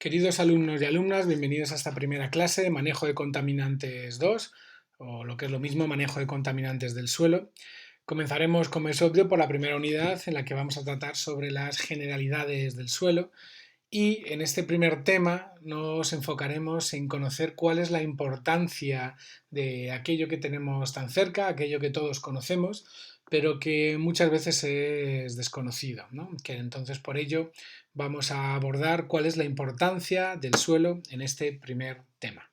Queridos alumnos y alumnas, bienvenidos a esta primera clase de Manejo de Contaminantes 2, o lo que es lo mismo, Manejo de Contaminantes del Suelo. Comenzaremos, como es obvio, por la primera unidad en la que vamos a tratar sobre las generalidades del suelo y en este primer tema nos enfocaremos en conocer cuál es la importancia de aquello que tenemos tan cerca, aquello que todos conocemos, pero que muchas veces es desconocido, ¿no? Que entonces por ello vamos a abordar cuál es la importancia del suelo en este primer tema.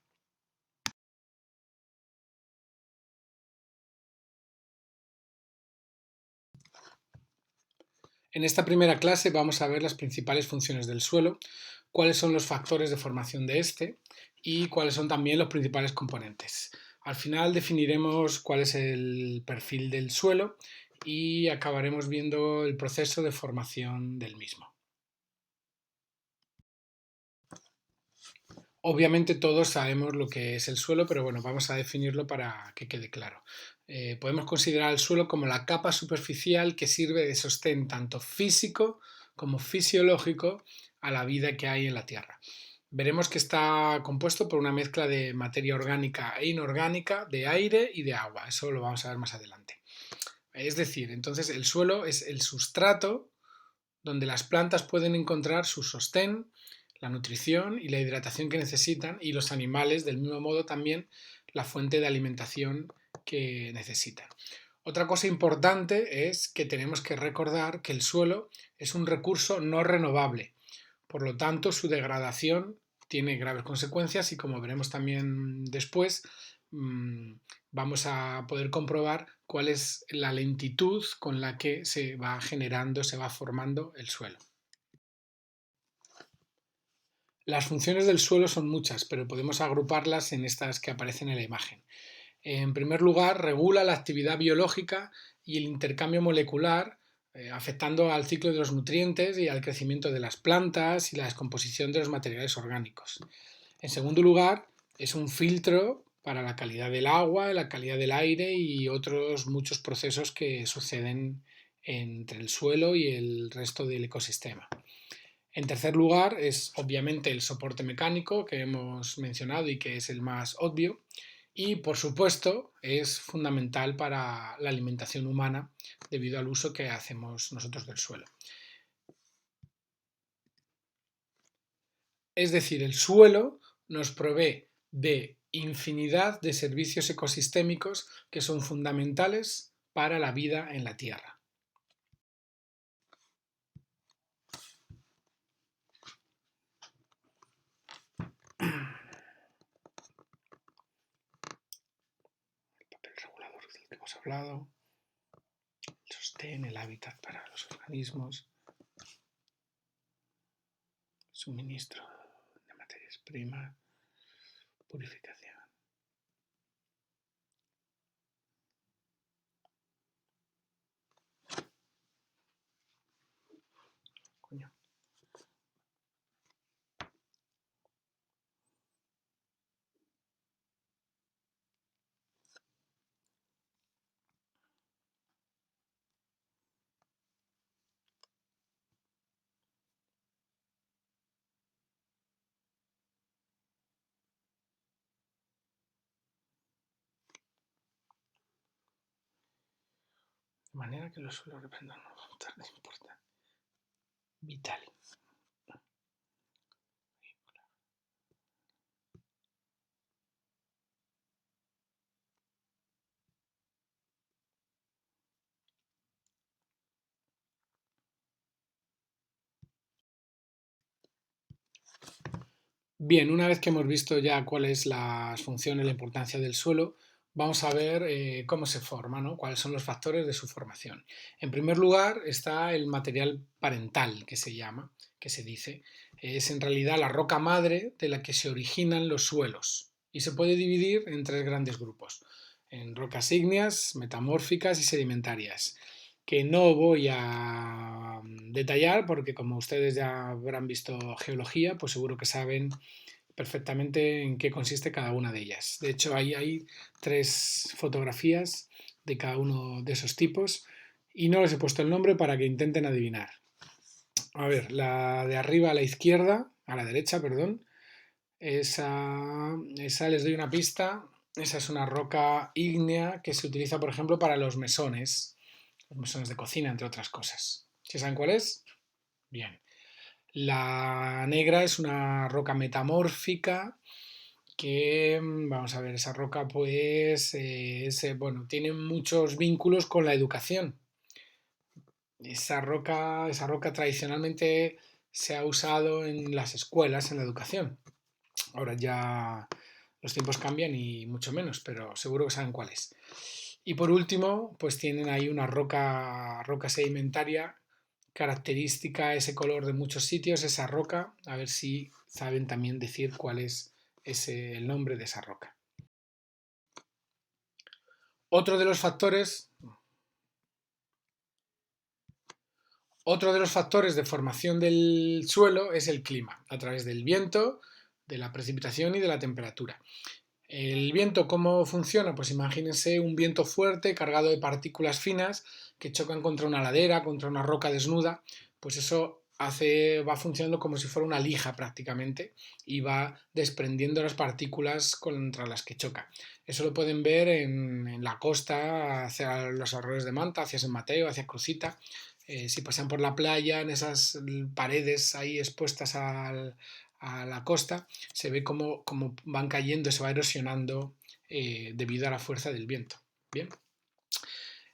En esta primera clase vamos a ver las principales funciones del suelo, cuáles son los factores de formación de este y cuáles son también los principales componentes. Al final definiremos cuál es el perfil del suelo y acabaremos viendo el proceso de formación del mismo. Obviamente todos sabemos lo que es el suelo, pero bueno, vamos a definirlo para que quede claro. Podemos considerar el suelo como la capa superficial que sirve de sostén tanto físico como fisiológico a la vida que hay en la Tierra. Veremos que está compuesto por una mezcla de materia orgánica e inorgánica, de aire y de agua. Eso lo vamos a ver más adelante. Es decir, entonces el suelo es el sustrato donde las plantas pueden encontrar su sostén, la nutrición y la hidratación que necesitan, y los animales del mismo modo también la fuente de alimentación que necesitan. Otra cosa importante es que tenemos que recordar que el suelo es un recurso no renovable, por lo tanto su degradación tiene graves consecuencias y, como veremos también después, vamos a poder comprobar cuál es la lentitud con la que se va generando, se va formando el suelo. Las funciones del suelo son muchas, pero podemos agruparlas en estas que aparecen en la imagen. En primer lugar, regula la actividad biológica y el intercambio molecular, afectando al ciclo de los nutrientes y al crecimiento de las plantas y la descomposición de los materiales orgánicos. En segundo lugar, es un filtro para la calidad del agua, la calidad del aire y otros muchos procesos que suceden entre el suelo y el resto del ecosistema. En tercer lugar, es obviamente el soporte mecánico que hemos mencionado y que es el más obvio. Y, por supuesto, es fundamental para la alimentación humana debido al uso que hacemos nosotros del suelo. Es decir, el suelo nos provee de infinidad de servicios ecosistémicos que son fundamentales para la vida en la Tierra. El papel regulador del que hemos hablado, el sostén, el hábitat para los organismos, suministro de materias primas, purificación. Coño. De manera que los suelos representan un factor de importancia vital. Bien, una vez que hemos visto ya cuáles son las funciones, la importancia del suelo, vamos a ver cómo se forma, ¿no? Cuáles son los factores de su formación. En primer lugar está el material parental, que se llama, que se dice. Es en realidad la roca madre de la que se originan los suelos y se puede dividir en tres grandes grupos, en rocas ígneas, metamórficas y sedimentarias, que no voy a detallar porque, como ustedes ya habrán visto geología, pues seguro que saben perfectamente en qué consiste cada una de ellas. De hecho, hay tres fotografías de cada uno de esos tipos y no les he puesto el nombre para que intenten adivinar. A ver, la de arriba a la izquierda, a la derecha, perdón. Esa les doy una pista. Esa es una roca ígnea que se utiliza, por ejemplo, para los mesones de cocina, entre otras cosas. ¿Sí saben cuál es? Bien. La negra es una roca metamórfica que, vamos a ver, esa roca pues, bueno, tiene muchos vínculos con la educación. Esa roca tradicionalmente se ha usado en las escuelas, en la educación. Ahora ya los tiempos cambian y mucho menos, pero seguro que saben cuál es. Y por último, pues tienen ahí una roca sedimentaria característica, ese color de muchos sitios, esa roca, a ver si saben también decir cuál es el nombre de esa roca. Otro de los factores, otro de los factores de formación del suelo es el clima, a través del viento, de la precipitación y de la temperatura. El viento, ¿cómo funciona? Pues imagínense un viento fuerte cargado de partículas finas que chocan contra una ladera, contra una roca desnuda, pues eso va funcionando como si fuera una lija prácticamente y va desprendiendo las partículas contra las que choca. Eso lo pueden ver en la costa, hacia los arroyos de Manta, hacia San Mateo, hacia Crucita. Si pasan por la playa, en esas paredes ahí expuestas a la costa, se ve cómo van cayendo, se va erosionando debido a la fuerza del viento. Bien.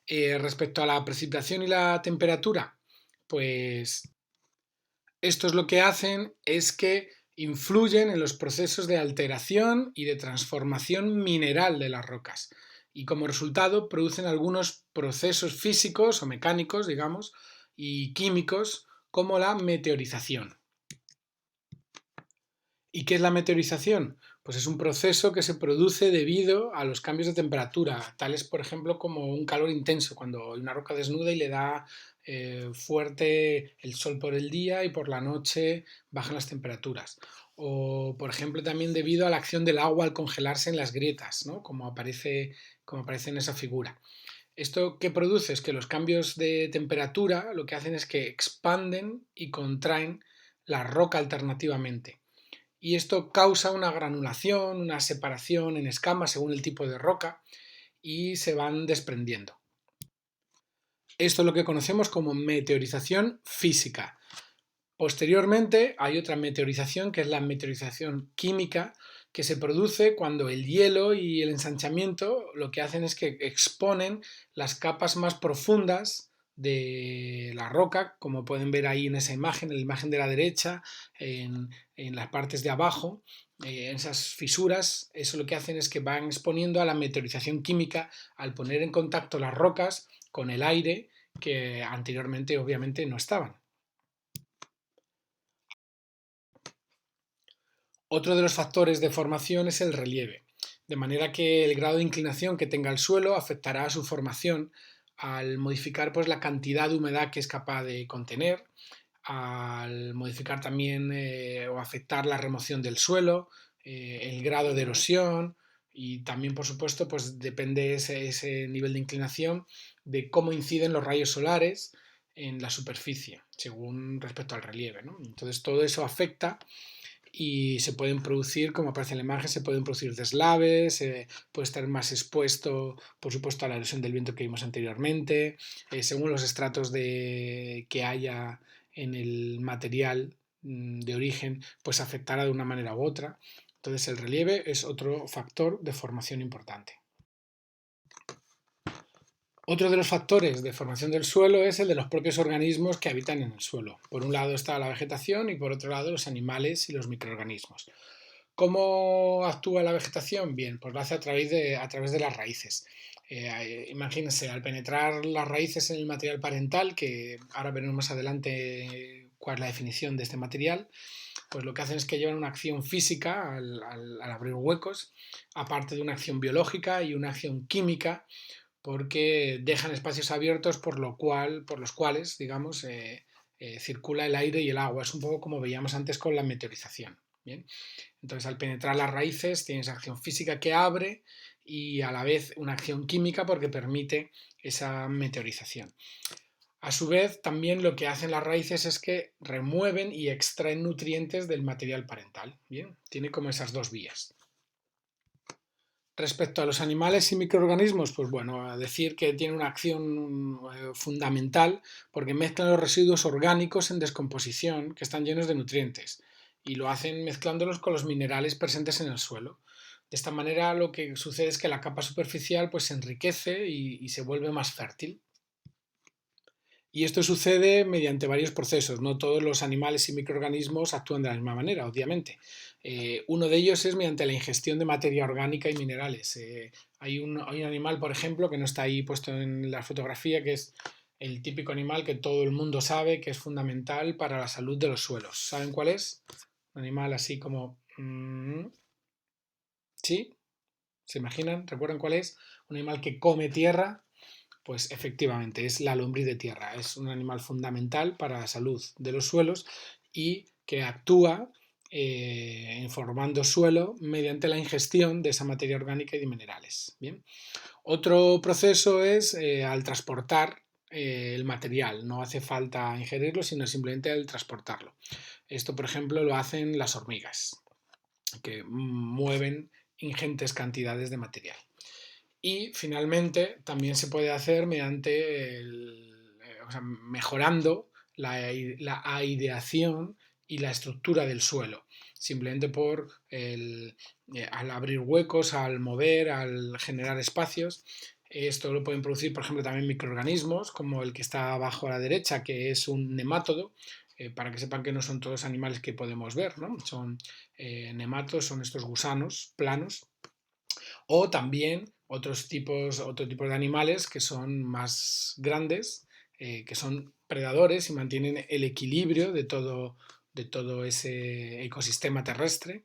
Respecto a la precipitación y la temperatura, pues estos lo que hacen es que influyen en los procesos de alteración y de transformación mineral de las rocas y como resultado producen algunos procesos físicos o mecánicos, digamos, y químicos como la meteorización. ¿Y qué es la meteorización? Pues es un proceso que se produce debido a los cambios de temperatura, tales por ejemplo como un calor intenso, cuando hay una roca desnuda y le da fuerte el sol por el día y por la noche bajan las temperaturas. O por ejemplo también debido a la acción del agua al congelarse en las grietas, ¿no? como aparece en esa figura. ¿Esto qué produce? Es que los cambios de temperatura lo que hacen es que expanden y contraen la roca alternativamente y esto causa una granulación, una separación en escamas según el tipo de roca y se van desprendiendo. Esto es lo que conocemos como meteorización física. Posteriormente hay otra meteorización que es la meteorización química que se produce cuando el hielo y el ensanchamiento lo que hacen es que exponen las capas más profundas de la roca, como pueden ver ahí en esa imagen, en la imagen de la derecha, en las partes de abajo, en esas fisuras, eso lo que hacen es que van exponiendo a la meteorización química al poner en contacto las rocas con el aire que anteriormente obviamente no estaban. Otro de los factores de formación es el relieve, de manera que el grado de inclinación que tenga el suelo afectará a su formación al modificar pues, la cantidad de humedad que es capaz de contener, al modificar también o afectar la remoción del suelo, el grado de erosión y también, por supuesto, pues depende ese nivel de inclinación de cómo inciden los rayos solares en la superficie, según respecto al relieve, ¿no? Entonces todo eso afecta y se pueden producir, como aparece en la imagen, se pueden producir deslaves, puede estar más expuesto, por supuesto, a la erosión del viento que vimos anteriormente, según los estratos que haya en el material de origen, pues afectará de una manera u otra. Entonces el relieve es otro factor de formación importante. Otro de los factores de formación del suelo es el de los propios organismos que habitan en el suelo. Por un lado está la vegetación y por otro lado los animales y los microorganismos. ¿Cómo actúa la vegetación? Bien, pues lo hace a través de las raíces. Imagínense, al penetrar las raíces en el material parental, que ahora veremos más adelante cuál es la definición de este material, pues lo que hacen es que llevan una acción física al abrir huecos, aparte de una acción biológica y una acción química porque dejan espacios abiertos por los cuales, digamos, circula el aire y el agua. Es un poco como veíamos antes con la meteorización. ¿Bien? Entonces, al penetrar las raíces, tienes acción física que abre y a la vez una acción química porque permite esa meteorización. A su vez, también lo que hacen las raíces es que remueven y extraen nutrientes del material parental. Bien, tiene como esas dos vías. Respecto a los animales y microorganismos, pues bueno, a decir que tiene una acción fundamental porque mezclan los residuos orgánicos en descomposición que están llenos de nutrientes y lo hacen mezclándolos con los minerales presentes en el suelo. De esta manera lo que sucede es que la capa superficial pues se enriquece y se vuelve más fértil. Y esto sucede mediante varios procesos. No todos los animales y microorganismos actúan de la misma manera, obviamente. Uno de ellos es mediante la ingestión de materia orgánica y minerales. Hay un animal, por ejemplo, que no está ahí puesto en la fotografía, que es el típico animal que todo el mundo sabe que es fundamental para la salud de los suelos. ¿Saben cuál es? Un animal así como... ¿sí? ¿Se imaginan? ¿Recuerdan cuál es? Un animal que come tierra. Pues efectivamente, es la lombriz de tierra. Es un animal fundamental para la salud de los suelos y que actúa formando suelo mediante la ingestión de esa materia orgánica y de minerales. Bien. Otro proceso es al transportar el material. No hace falta ingerirlo, sino simplemente al transportarlo. Esto, por ejemplo, lo hacen las hormigas, que mueven ingentes cantidades de material. Y finalmente también se puede hacer mediante o sea, mejorando la aireación y la estructura del suelo, simplemente por al abrir huecos, al mover, al generar espacios. Esto lo pueden producir, por ejemplo, también microorganismos, como el que está abajo a la derecha, que es un nemátodo, para que sepan que no son todos animales que podemos ver, ¿no? Son nematos, son estos gusanos planos, o también otro tipo de animales que son más grandes, que son predadores y mantienen el equilibrio de todo ese ecosistema terrestre.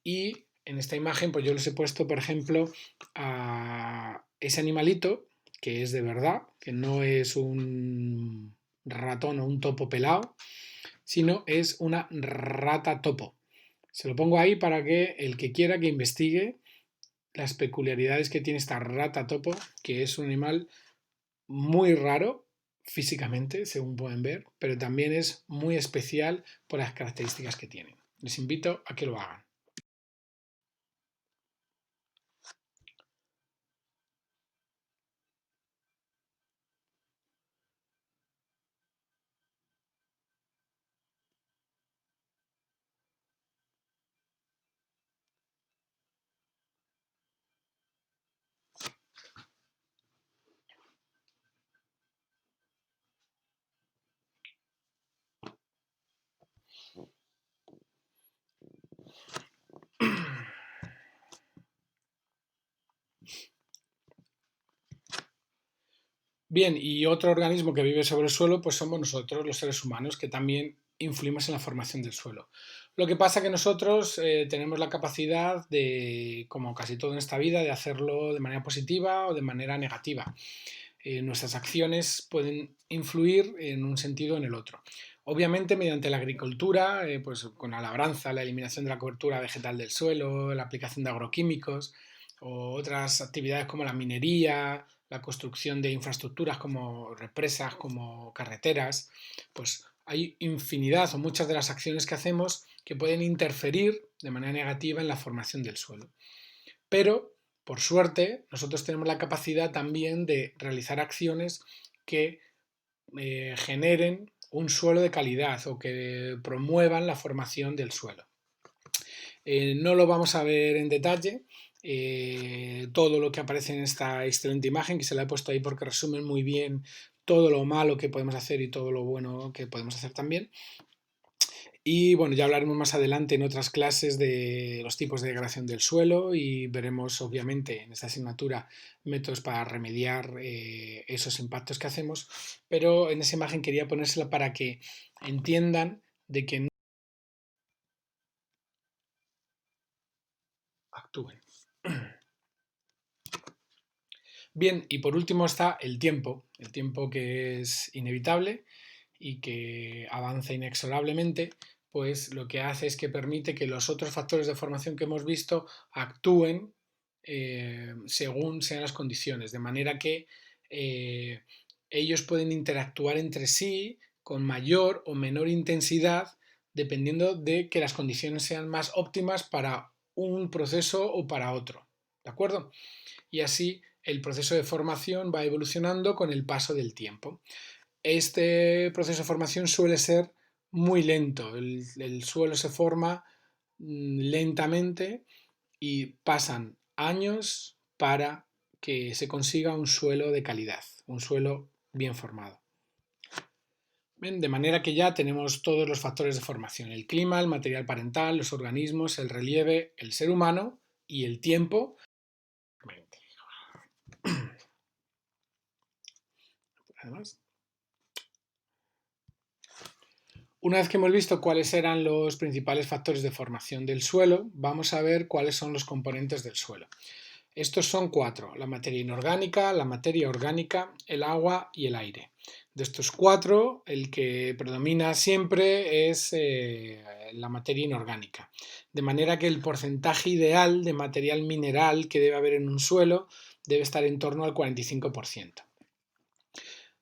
Y en esta imagen, pues yo les he puesto, por ejemplo, a ese animalito, que es de verdad, que no es un ratón o un topo pelado, sino es una rata topo. Se lo pongo ahí para que el que quiera que investigue las peculiaridades que tiene esta rata topo, que es un animal muy raro físicamente, según pueden ver, pero también es muy especial por las características que tiene. Les invito a que lo hagan. Bien, y otro organismo que vive sobre el suelo, pues somos nosotros, los seres humanos, que también influimos en la formación del suelo. Lo que pasa que nosotros tenemos la capacidad de, como casi todo en esta vida, de hacerlo de manera positiva o de manera negativa. Nuestras acciones pueden influir en un sentido o en el otro. Obviamente, mediante la agricultura, pues con la labranza, la eliminación de la cobertura vegetal del suelo, la aplicación de agroquímicos o otras actividades como la minería, la construcción de infraestructuras como represas, como carreteras, pues hay infinidad o muchas de las acciones que hacemos que pueden interferir de manera negativa en la formación del suelo. Pero, por suerte, nosotros tenemos la capacidad también de realizar acciones que generen un suelo de calidad o que promuevan la formación del suelo. No lo vamos a ver en detalle, todo lo que aparece en esta excelente imagen, que se la he puesto ahí porque resumen muy bien todo lo malo que podemos hacer y todo lo bueno que podemos hacer también. Y bueno, ya hablaremos más adelante en otras clases de los tipos de degradación del suelo y veremos obviamente en esta asignatura métodos para remediar esos impactos que hacemos, pero en esa imagen quería ponérsela para que entiendan de que no actúen. Bien, y por último está el tiempo que es inevitable y que avanza inexorablemente, pues lo que hace es que permite que los otros factores de formación que hemos visto actúen según sean las condiciones, de manera que ellos pueden interactuar entre sí con mayor o menor intensidad dependiendo de que las condiciones sean más óptimas para un proceso o para otro. ¿De acuerdo? Y así el proceso de formación va evolucionando con el paso del tiempo. Este proceso de formación suele ser muy lento. El suelo se forma lentamente y pasan años para que se consiga un suelo de calidad, un suelo bien formado. Bien, de manera que ya tenemos todos los factores de formación: el clima, el material parental, los organismos, el relieve, el ser humano y el tiempo. Además, una vez que hemos visto cuáles eran los principales factores de formación del suelo, vamos a ver cuáles son los componentes del suelo. Estos son 4: la materia inorgánica, la materia orgánica, el agua y el aire. De estos 4, el que predomina siempre es la materia inorgánica. De manera que el porcentaje ideal de material mineral que debe haber en un suelo debe estar en torno al 45%.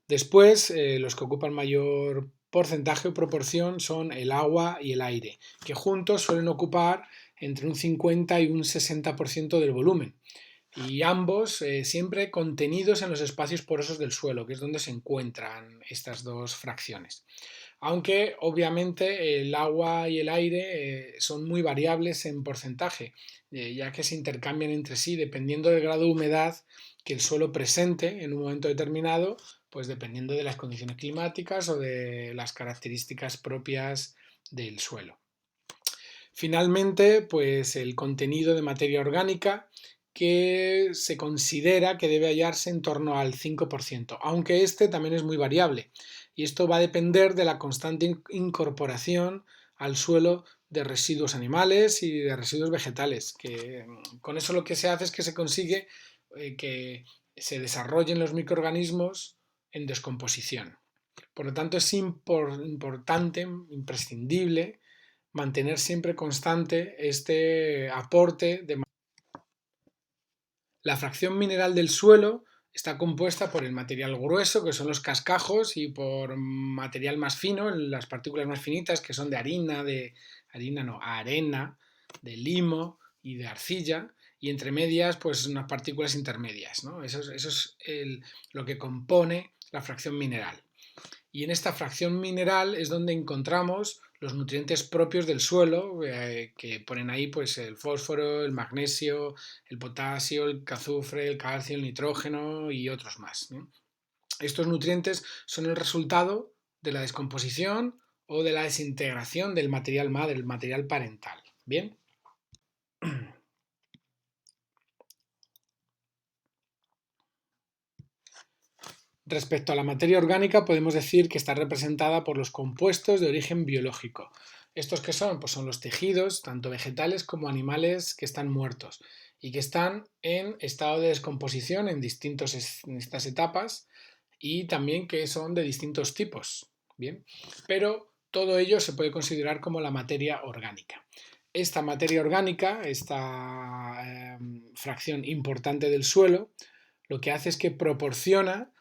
Después, los que ocupan mayor porcentaje o proporción son el agua y el aire, que juntos suelen ocupar entre un 50 y un 60% del volumen, y ambos siempre contenidos en los espacios porosos del suelo, que es donde se encuentran estas dos fracciones. Aunque obviamente el agua y el aire son muy variables en porcentaje, ya que se intercambian entre sí dependiendo del grado de humedad que el suelo presente en un momento determinado, pues dependiendo de las condiciones climáticas o de las características propias del suelo. Finalmente, pues el contenido de materia orgánica, que se considera que debe hallarse en torno al 5%, aunque este también es muy variable, y esto va a depender de la constante incorporación al suelo de residuos animales y de residuos vegetales, que con eso lo que se hace es que se consigue que se desarrollen los microorganismos en descomposición. Por lo tanto, es importante, imprescindible, mantener siempre constante este aporte de. La fracción mineral del suelo está compuesta por el material grueso, que son los cascajos, y por material más fino, las partículas más finitas, que son de arena, de limo y de arcilla, y entre medias, pues unas partículas intermedias, ¿no? Eso es lo que compone la fracción mineral. Y en esta fracción mineral es donde encontramos los nutrientes propios del suelo, que ponen ahí pues el fósforo, el magnesio, el potasio, el azufre, el calcio, el nitrógeno y otros más, ¿no? Estos nutrientes son el resultado de la descomposición o de la desintegración del material madre, el material parental. Bien. Respecto a la materia orgánica, podemos decir que está representada por los compuestos de origen biológico. ¿Estos qué son? Pues son los tejidos, tanto vegetales como animales, que están muertos y que están en estado de descomposición en distintas etapas, y también que son de distintos tipos. Bien, pero todo ello se puede considerar como la materia orgánica. Esta materia orgánica, esta fracción importante del suelo, lo que hace es que proporciona.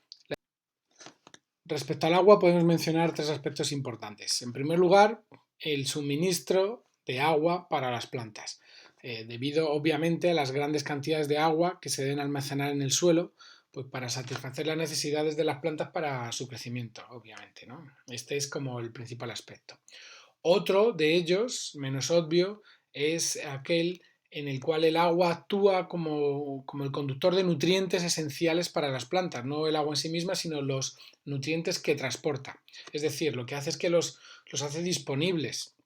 Respecto al agua podemos mencionar 3 aspectos importantes. En primer lugar, el suministro de agua para las plantas, debido obviamente a las grandes cantidades de agua que se deben almacenar en el suelo, pues para satisfacer las necesidades de las plantas para su crecimiento, obviamente, ¿no? Este es como el principal aspecto. Otro de ellos, menos obvio, es aquel en el cual el agua actúa como el conductor de nutrientes esenciales para las plantas, no el agua en sí misma, sino los nutrientes que transporta. Es decir, lo que hace es que los hace disponibles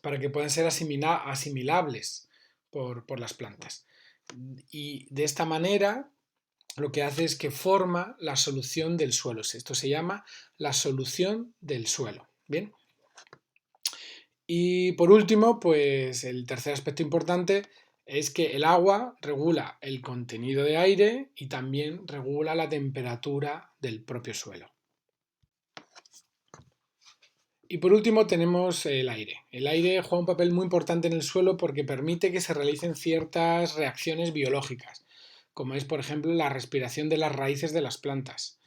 para que puedan ser asimilables por las plantas. Y de esta manera lo que hace es que forma la solución del suelo. Esto se llama la solución del suelo. Bien. Y por último, pues el tercer aspecto importante es que el agua regula el contenido de aire y también regula la temperatura del propio suelo. Y por último tenemos el aire. El aire juega un papel muy importante en el suelo porque permite que se realicen ciertas reacciones biológicas, como es por ejemplo la respiración de las raíces de las plantas.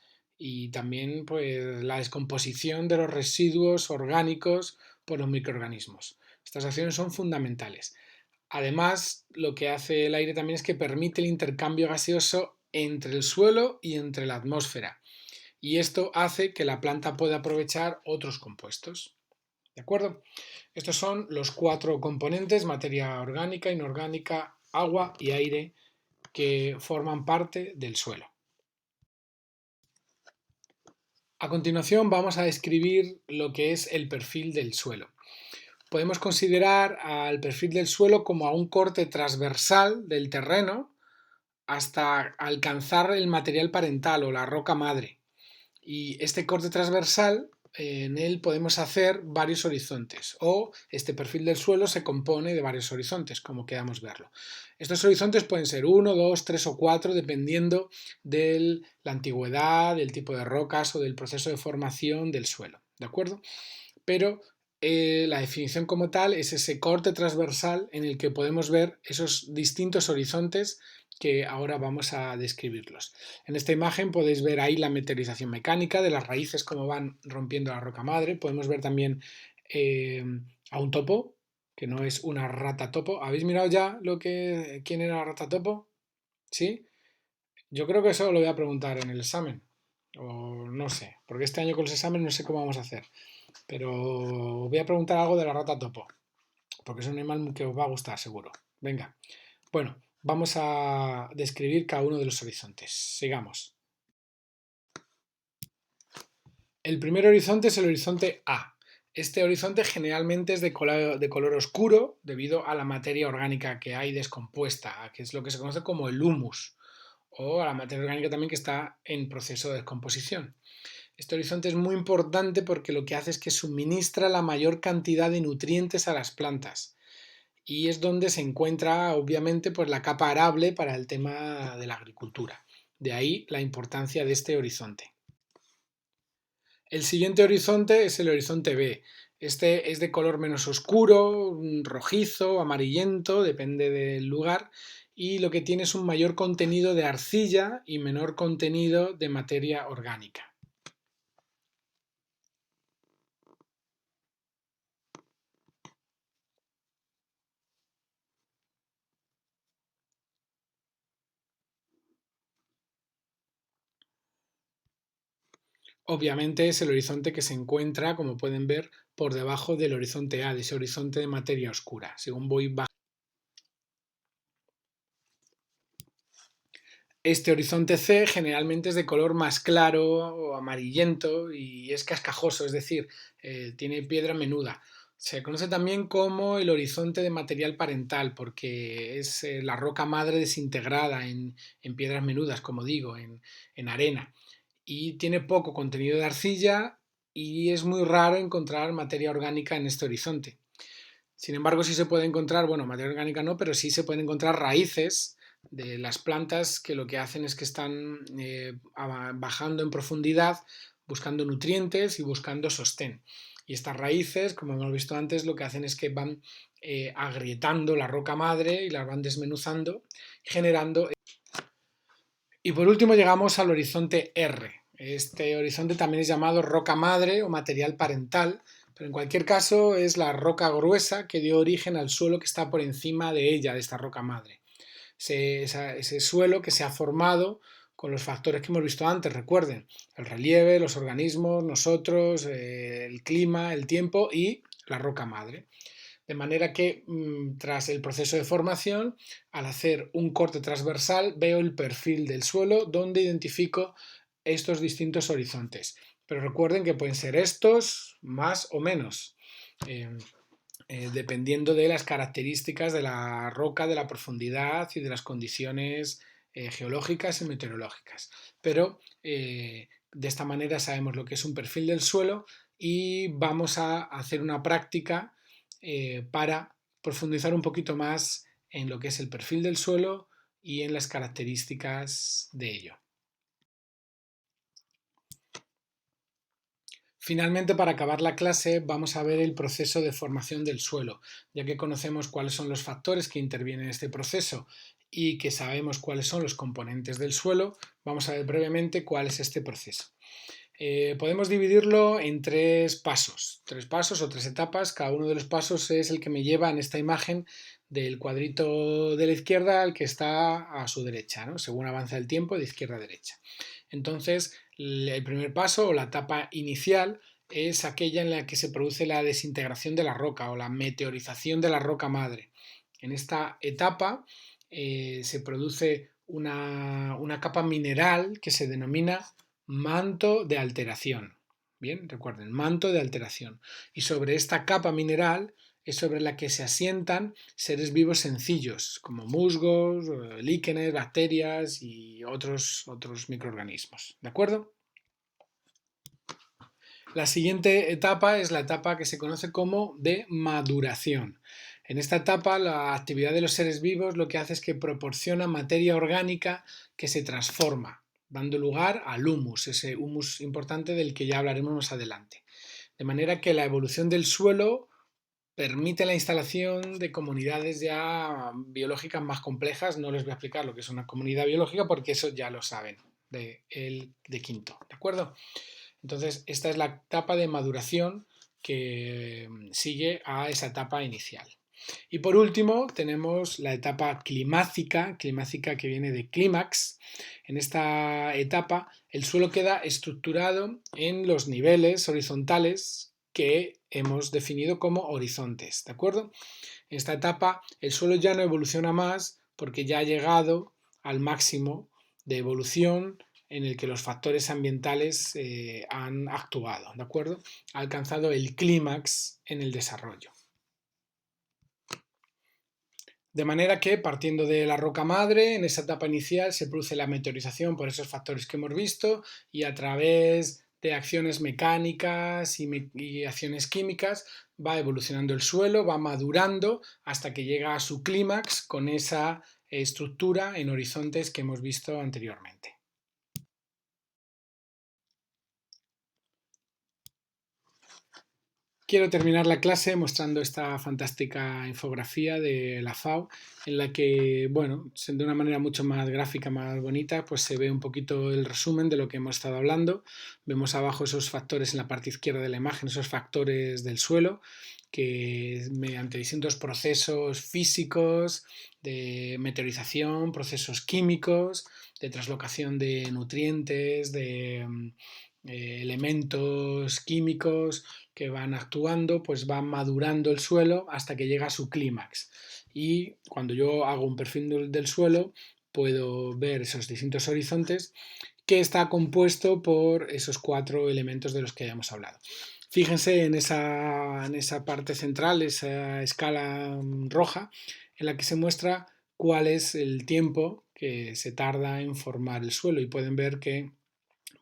y también pues, la descomposición de los residuos orgánicos por los microorganismos. Estas acciones son fundamentales. Además, lo que hace el aire también es que permite el intercambio gaseoso entre el suelo y entre la atmósfera. Y esto hace que la planta pueda aprovechar otros compuestos. ¿De acuerdo? Estos son los 4 componentes: materia orgánica, inorgánica, agua y aire, que forman parte del suelo. A continuación vamos a describir lo que es el perfil del suelo. Podemos considerar al perfil del suelo como a un corte transversal del terreno hasta alcanzar el material parental o la roca madre. Y este corte transversal, en él podemos hacer varios horizontes, o este perfil del suelo se compone de varios horizontes, como queramos verlo. Estos horizontes pueden ser 1, 2, 3 o 4, dependiendo de la antigüedad, del tipo de rocas o del proceso de formación del suelo, ¿de acuerdo? Pero la definición como tal es ese corte transversal en el que podemos ver esos distintos horizontes que ahora vamos a describirlos. En esta imagen podéis ver ahí la meteorización mecánica de las raíces, cómo van rompiendo la roca madre. Podemos ver también a un topo, que no es una rata topo. ¿Habéis mirado ya quién era la rata topo? ¿Sí? Yo creo que eso lo voy a preguntar en el examen. O no sé, porque este año con los exámenes no sé cómo vamos a hacer. Pero voy a preguntar algo de la rata topo, porque es un animal que os va a gustar seguro. Venga, bueno, vamos a describir cada uno de los horizontes. Sigamos. El primer horizonte es el horizonte A. Este horizonte generalmente es de color oscuro debido a la materia orgánica que hay descompuesta, que es lo que se conoce como el humus, o a la materia orgánica también que está en proceso de descomposición. Este horizonte es muy importante porque lo que hace es que suministra la mayor cantidad de nutrientes a las plantas, y es donde se encuentra obviamente pues la capa arable para el tema de la agricultura. De ahí la importancia de este horizonte. El siguiente horizonte es el horizonte B. Este es de color menos oscuro, rojizo, amarillento, depende del lugar, y lo que tiene es un mayor contenido de arcilla y menor contenido de materia orgánica. Obviamente es el horizonte que se encuentra, como pueden ver, por debajo del horizonte A, de ese horizonte de materia oscura. Según voy bajando. Este horizonte C generalmente es de color más claro o amarillento y es cascajoso, es decir, tiene piedra menuda. Se conoce también como el horizonte de material parental porque es la roca madre desintegrada en piedras menudas, como digo, en arena. Y tiene poco contenido de arcilla y es muy raro encontrar materia orgánica en este horizonte. Sin embargo, sí se puede encontrar, bueno, materia orgánica no, pero sí se pueden encontrar raíces de las plantas que lo que hacen es que están bajando en profundidad, buscando nutrientes y buscando sostén. Y estas raíces, como hemos visto antes, lo que hacen es que van agrietando la roca madre y las van desmenuzando, generando. Y por último llegamos al horizonte R. Este horizonte también es llamado roca madre o material parental, pero en cualquier caso es la roca gruesa que dio origen al suelo que está por encima de ella, de esta roca madre. Ese suelo que se ha formado con los factores que hemos visto antes, recuerden, el relieve, los organismos, nosotros, el clima, el tiempo y la roca madre. De manera que tras el proceso de formación, al hacer un corte transversal, veo el perfil del suelo donde identifico estos distintos horizontes. Pero recuerden que pueden ser estos más o menos, eh, dependiendo de las características de la roca, de la profundidad y de las condiciones geológicas y meteorológicas. Pero de esta manera sabemos lo que es un perfil del suelo y vamos a hacer una práctica para profundizar un poquito más en lo que es el perfil del suelo y en las características de ello. Finalmente, para acabar la clase, vamos a ver el proceso de formación del suelo. Ya que conocemos cuáles son los factores que intervienen en este proceso y que sabemos cuáles son los componentes del suelo, vamos a ver brevemente cuál es este proceso. Podemos dividirlo en tres pasos o tres etapas. Cada uno de los pasos es el que me lleva en esta imagen del cuadrito de la izquierda al que está a su derecha, ¿no? Según avanza el tiempo, de izquierda a derecha. Entonces, el primer paso o la etapa inicial es aquella en la que se produce la desintegración de la roca o la meteorización de la roca madre. En esta etapa se produce una capa mineral que se denomina manto de alteración. Bien, recuerden, manto de alteración. Y sobre esta capa mineral es sobre la que se asientan seres vivos sencillos, como musgos, líquenes, bacterias y otros microorganismos. ¿De acuerdo? La siguiente etapa es la etapa que se conoce como de maduración. En esta etapa, la actividad de los seres vivos lo que hace es que proporciona materia orgánica que se transforma, dando lugar al humus, ese humus importante del que ya hablaremos más adelante. De manera que la evolución del suelo permite la instalación de comunidades ya biológicas más complejas. No les voy a explicar lo que es una comunidad biológica porque eso ya lo saben de quinto, ¿de acuerdo? Entonces, esta es la etapa de maduración que sigue a esa etapa inicial. Y por último, tenemos la etapa climática que viene de clímax. En esta etapa, el suelo queda estructurado en los niveles horizontales que hemos definido como horizontes, ¿de acuerdo? En esta etapa, el suelo ya no evoluciona más porque ya ha llegado al máximo de evolución en el que los factores ambientales han actuado, ¿de acuerdo? Ha alcanzado el clímax en el desarrollo. De manera que, partiendo de la roca madre, en esa etapa inicial se produce la meteorización por esos factores que hemos visto y a través de acciones mecánicas y acciones químicas va evolucionando el suelo, va madurando hasta que llega a su clímax con esa estructura en horizontes que hemos visto anteriormente. Quiero terminar la clase mostrando esta fantástica infografía de la FAO en la que, bueno, de una manera mucho más gráfica, más bonita, pues se ve un poquito el resumen de lo que hemos estado hablando. Vemos abajo esos factores en la parte izquierda de la imagen, esos factores del suelo que mediante distintos procesos físicos, de meteorización, procesos químicos, de translocación de nutrientes, de elementos químicos que van actuando, pues van madurando el suelo hasta que llega a su clímax. Y cuando yo hago un perfil del suelo, puedo ver esos distintos horizontes que está compuesto por esos cuatro elementos de los que hayamos hablado. Fíjense en esa parte central, esa escala roja, en la que se muestra cuál es el tiempo que se tarda en formar el suelo y pueden ver que,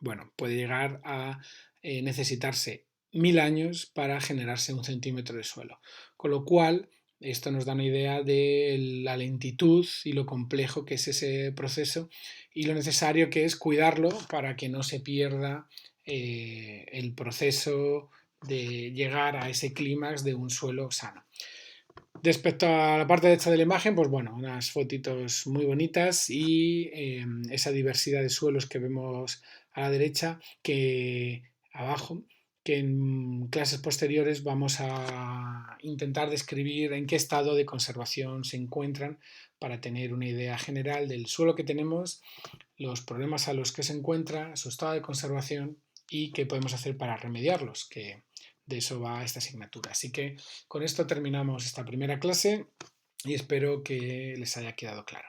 bueno, puede llegar a necesitarse 1000 años para generarse un centímetro de suelo. Con lo cual, esto nos da una idea de la lentitud y lo complejo que es ese proceso y lo necesario que es cuidarlo para que no se pierda el proceso de llegar a ese clímax de un suelo sano. Respecto a la parte derecha de la imagen, pues bueno, unas fotitos muy bonitas y esa diversidad de suelos que vemos a la derecha, que abajo, que en clases posteriores vamos a intentar describir en qué estado de conservación se encuentran para tener una idea general del suelo que tenemos, los problemas a los que se encuentra, su estado de conservación y qué podemos hacer para remediarlos, que de eso va esta asignatura. Así que con esto terminamos esta primera clase y espero que les haya quedado claro.